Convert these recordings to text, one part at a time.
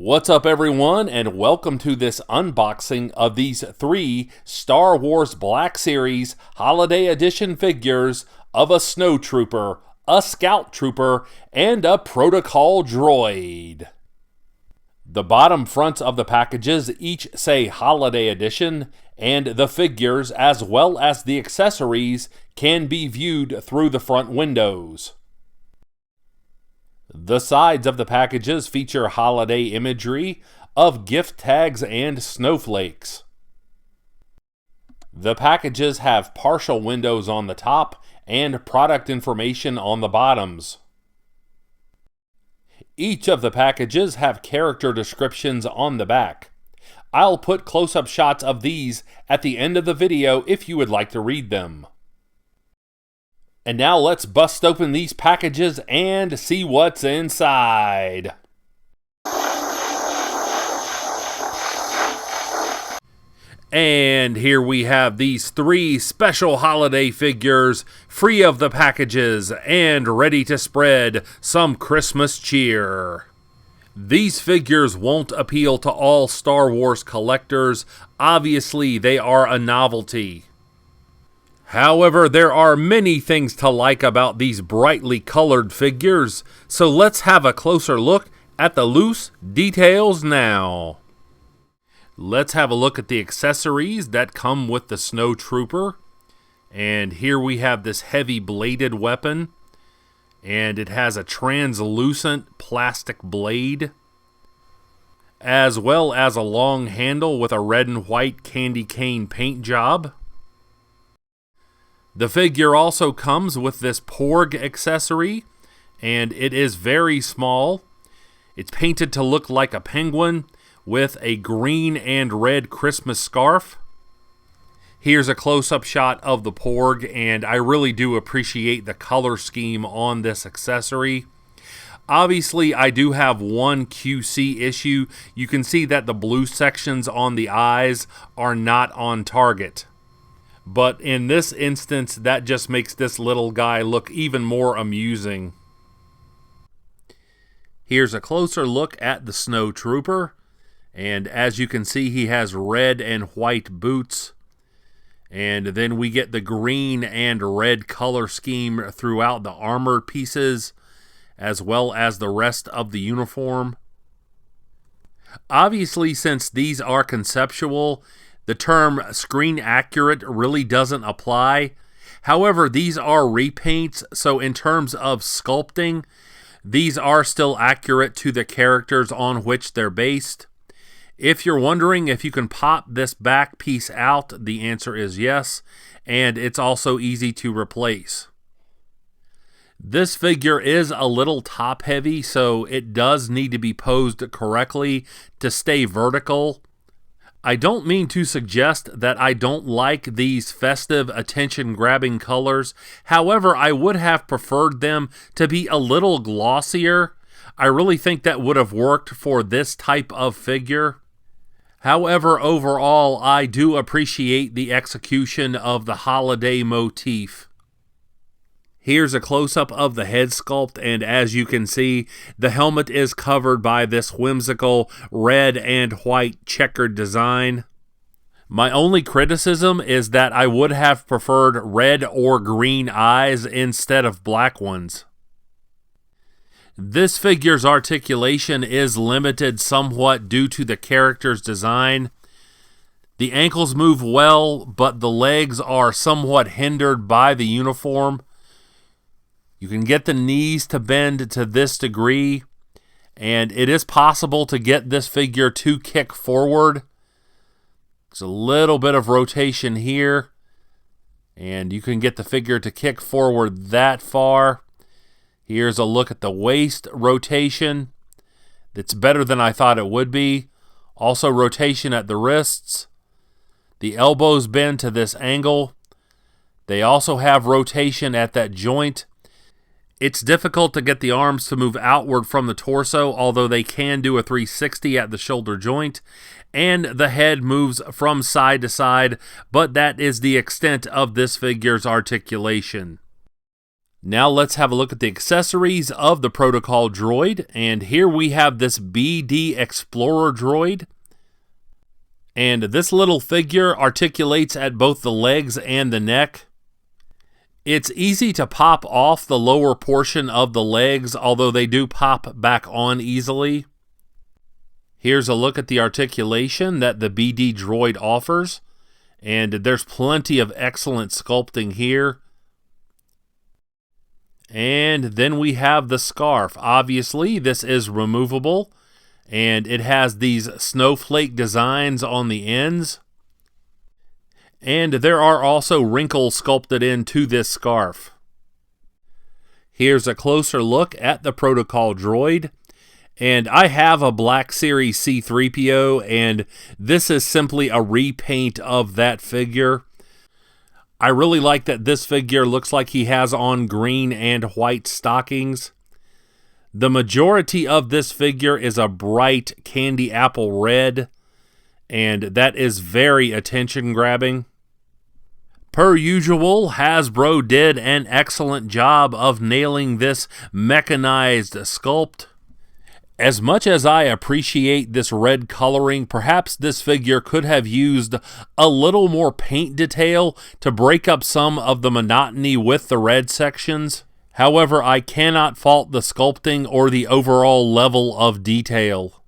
What's up, everyone, and welcome to this unboxing of these 3 Star Wars Black Series Holiday Edition figures of a Snowtrooper, a Scout Trooper, and a Protocol Droid. The bottom fronts of the packages each say Holiday Edition, and the figures as well as the accessories can be viewed through the front windows. The sides of the packages feature holiday imagery of gift tags and snowflakes. The packages have partial windows on the top and product information on the bottoms. Each of the packages have character descriptions on the back. I'll put close-up shots of these at the end of the video if you would like to read them. And now let's bust open these packages and see what's inside. And here we have these 3 special holiday figures, free of the packages and ready to spread some Christmas cheer. These figures won't appeal to all Star Wars collectors. Obviously, they are a novelty. However, there are many things to like about these brightly colored figures, so let's have a closer look at the loose details now. Let's have a look at the accessories that come with the Snowtrooper. And here we have this heavy bladed weapon, and it has a translucent plastic blade, as well as a long handle with a red and white candy cane paint job. The figure also comes with this Porg accessory, and it is very small. It's painted to look like a penguin with a green and red Christmas scarf. Here's a close-up shot of the Porg, and I really do appreciate the color scheme on this accessory. Obviously, I do have one QC issue. You can see that the blue sections on the eyes are not on target. But in this instance, that just makes this little guy look even more amusing. Here's a closer look at the Snowtrooper. And as you can see, he has red and white boots. And then we get the green and red color scheme throughout the armor pieces, as well as the rest of the uniform. Obviously, since these are conceptual, the term screen accurate really doesn't apply. However, these are repaints, so in terms of sculpting, these are still accurate to the characters on which they're based. If you're wondering if you can pop this back piece out, the answer is yes, and it's also easy to replace. This figure is a little top heavy, so it does need to be posed correctly to stay vertical. I don't mean to suggest that I don't like these festive, attention-grabbing colors. However, I would have preferred them to be a little glossier. I really think that would have worked for this type of figure. However, overall, I do appreciate the execution of the holiday motif. Here's a close-up of the head sculpt, and as you can see, the helmet is covered by this whimsical red and white checkered design. My only criticism is that I would have preferred red or green eyes instead of black ones. This figure's articulation is limited somewhat due to the character's design. The ankles move well, but the legs are somewhat hindered by the uniform. You can get the knees to bend to this degree, and it is possible to get this figure to kick forward. There's a little bit of rotation here, and you can get the figure to kick forward that far. Here's a look at the waist rotation. That's better than I thought it would be. Also rotation at the wrists. The elbows bend to this angle. They also have rotation at that joint. It's difficult to get the arms to move outward from the torso, although they can do a 360 at the shoulder joint, and the head moves from side to side, but that is the extent of this figure's articulation. Now let's have a look at the accessories of the Protocol droid. And here we have this BD Explorer droid. And this little figure articulates at both the legs and the neck. It's easy to pop off the lower portion of the legs, although they do pop back on easily. Here's a look at the articulation that the BD droid offers. And there's plenty of excellent sculpting here. And then we have the scarf. Obviously, this is removable, and it has these snowflake designs on the ends. And there are also wrinkles sculpted into this scarf. Here's a closer look at the Protocol droid. And I have a Black Series C-3PO, and this is simply a repaint of that figure. I really like that this figure looks like he has on green and white stockings. The majority of this figure is a bright candy apple red, and that is very attention-grabbing. Per usual, Hasbro did an excellent job of nailing this mechanized sculpt. As much as I appreciate this red coloring, perhaps this figure could have used a little more paint detail to break up some of the monotony with the red sections. However, I cannot fault the sculpting or the overall level of detail.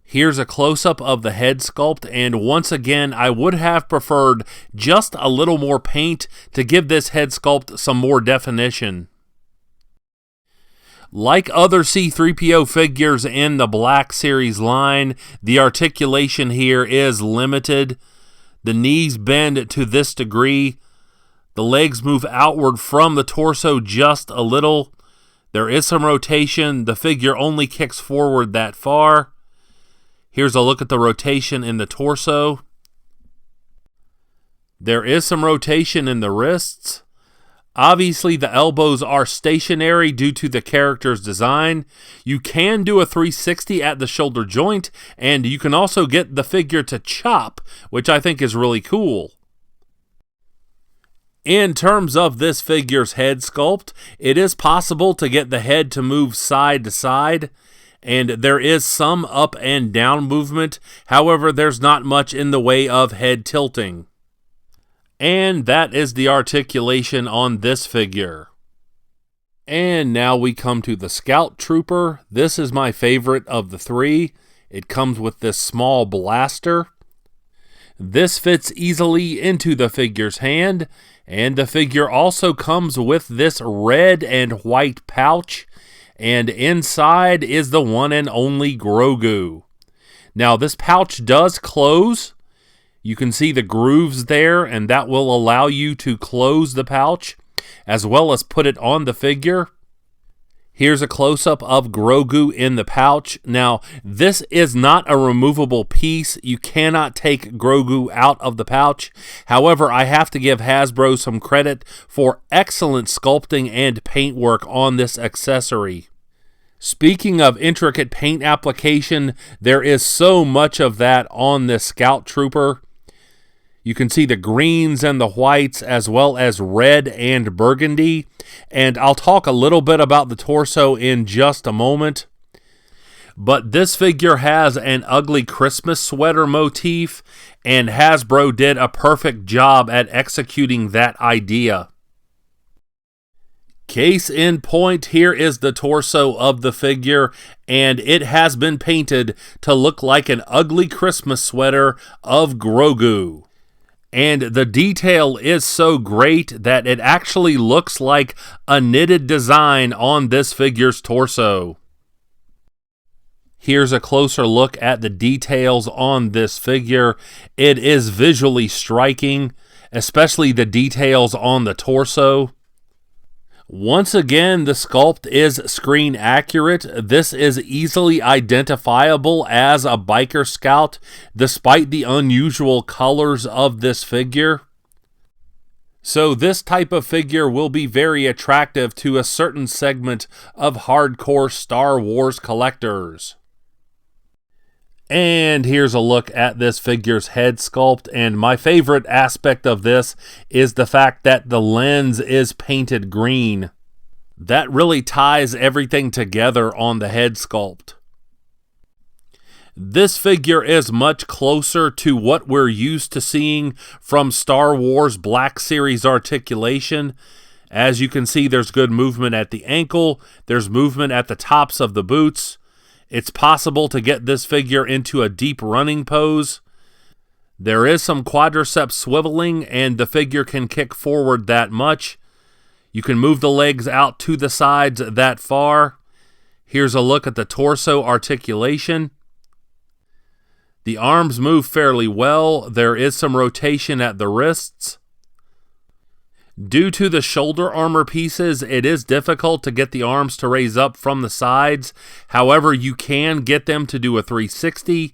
Here's a close-up of the head sculpt, and once again, I would have preferred just a little more paint to give this head sculpt some more definition. Like other C-3PO figures in the Black Series line, the articulation here is limited. The knees bend to this degree. The legs move outward from the torso just a little. There is some rotation. The figure only kicks forward that far. Here's a look at the rotation in the torso. There is some rotation in the wrists. Obviously, the elbows are stationary due to the character's design. You can do a 360 at the shoulder joint, and you can also get the figure to chop, which I think is really cool. In terms of this figure's head sculpt, it is possible to get the head to move side to side, and there is some up and down movement. However, there's not much in the way of head tilting. And that is the articulation on this figure. And now we come to the Scout Trooper. This is my favorite of the three. It comes with this small blaster. This fits easily into the figure's hand, and the figure also comes with this red and white pouch, and inside is the one and only Grogu. Now this pouch does close. You can see the grooves there, and that will allow you to close the pouch, as well as put it on the figure. Here's a close-up of Grogu in the pouch. Now, this is not a removable piece. You cannot take Grogu out of the pouch. However, I have to give Hasbro some credit for excellent sculpting and paintwork on this accessory. Speaking of intricate paint application, there is so much of that on this Scout Trooper. You can see the greens and the whites, as well as red and burgundy. And I'll talk a little bit about the torso in just a moment. But this figure has an ugly Christmas sweater motif, and Hasbro did a perfect job at executing that idea. Case in point, here is the torso of the figure, and it has been painted to look like an ugly Christmas sweater of Grogu. And the detail is so great that it actually looks like a knitted design on this figure's torso. Here's a closer look at the details on this figure. It is visually striking, especially the details on the torso. Once again, the sculpt is screen accurate. This is easily identifiable as a biker scout, despite the unusual colors of this figure. So this type of figure will be very attractive to a certain segment of hardcore Star Wars collectors. And here's a look at this figure's head sculpt, and my favorite aspect of this is the fact that the lens is painted green. That really ties everything together on the head sculpt. This figure is much closer to what we're used to seeing from Star Wars Black Series articulation. As you can see, there's good movement at the ankle, there's movement at the tops of the boots. It's possible to get this figure into a deep running pose. There is some quadriceps swiveling, and the figure can kick forward that much. You can move the legs out to the sides that far. Here's a look at the torso articulation. The arms move fairly well. There is some rotation at the wrists. Due to the shoulder armor pieces, it is difficult to get the arms to raise up from the sides. However, you can get them to do a 360.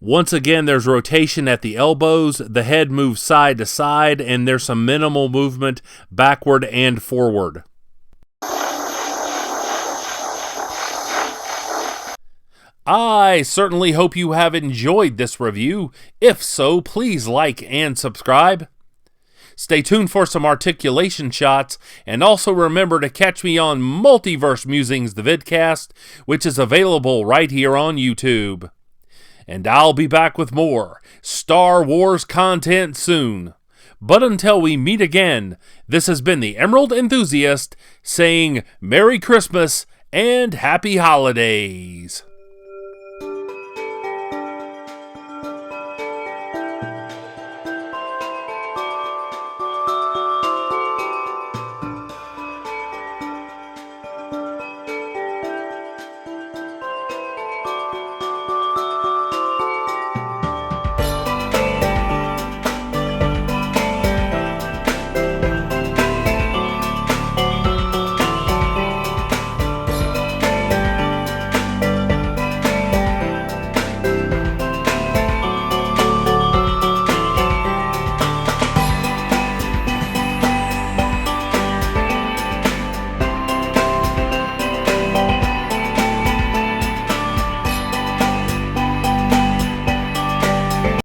Once again, there's rotation at the elbows, the head moves side to side, and there's some minimal movement backward and forward. I certainly hope you have enjoyed this review. If so, please like and subscribe. Stay tuned for some articulation shots, and also remember to catch me on Multiverse Musings, the vidcast, which is available right here on YouTube. And I'll be back with more Star Wars content soon. But until we meet again, this has been the Emerald Enthusiast saying Merry Christmas and Happy Holidays.